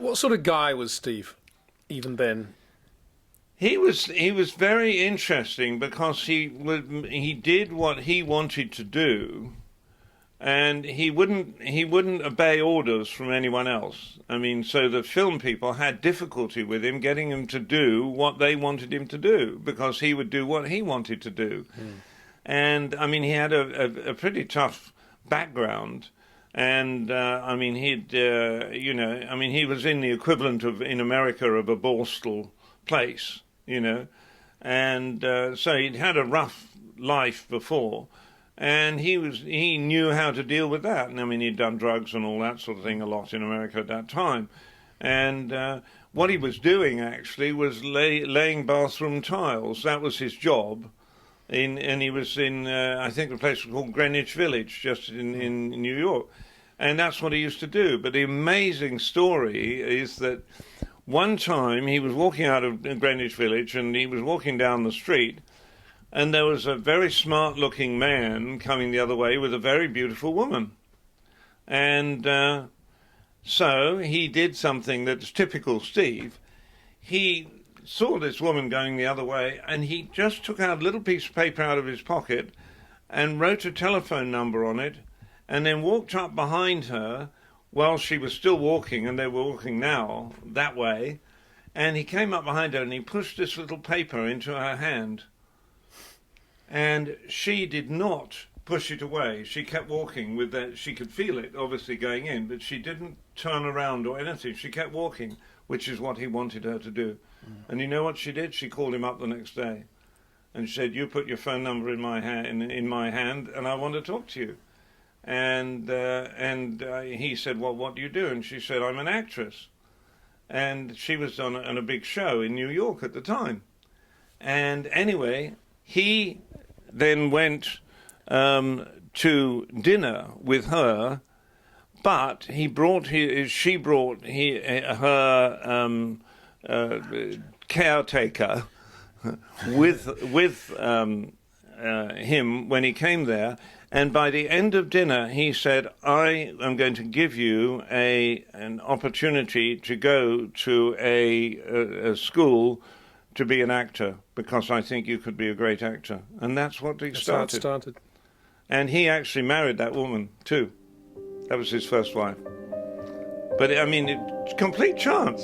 What sort of guy was Steve, even then? He was very interesting because he did what he wanted to do, and he wouldn't obey orders from anyone else. I mean, so the film people had difficulty with him getting him to do what they wanted him to do, because he would do what he wanted to do. And I mean, he had a pretty tough background. And I mean, he was in the equivalent of, in America, of a borstal place, and so he'd had a rough life before, and he knew how to deal with that. And I mean, he'd done drugs and all that sort of thing a lot in America at that time. And what he was doing actually was laying bathroom tiles. That was his job. And he was in, I think, a place called Greenwich Village, just in New York. And that's what he used to do. But the amazing story is that one time he was walking out of Greenwich Village, and he was walking down the street, and there was a very smart-looking man coming the other way with a very beautiful woman. And so he did something that's typical Steve. He saw this woman going the other way, and he just took out a little piece of paper out of his pocket and wrote a telephone number on it, and then walked up behind her while she was still walking, and they were walking now that way, and he came up behind her and he pushed this little paper into her hand, and she did not push it away. She kept walking with that. She could feel it obviously going in, but she didn't turn around or anything. She kept walking, which is what he wanted her to do. And you know what she did? She called him up the next day, and she said, "You put your phone number in my hand, and I want to talk to you." And he said, "Well, what do you do?" And she said, "I'm an actress." And she was on a big show in New York at the time. And anyway, he then went to dinner with her, but she brought her caretaker with him when he came there. And by the end of dinner, he said, "I am going to give you an opportunity to go to a school to be an actor, because I think you could be a great actor." And that's what he started. That's how it started. And he actually married that woman, too. That was his first wife. But, I mean, it's complete chance.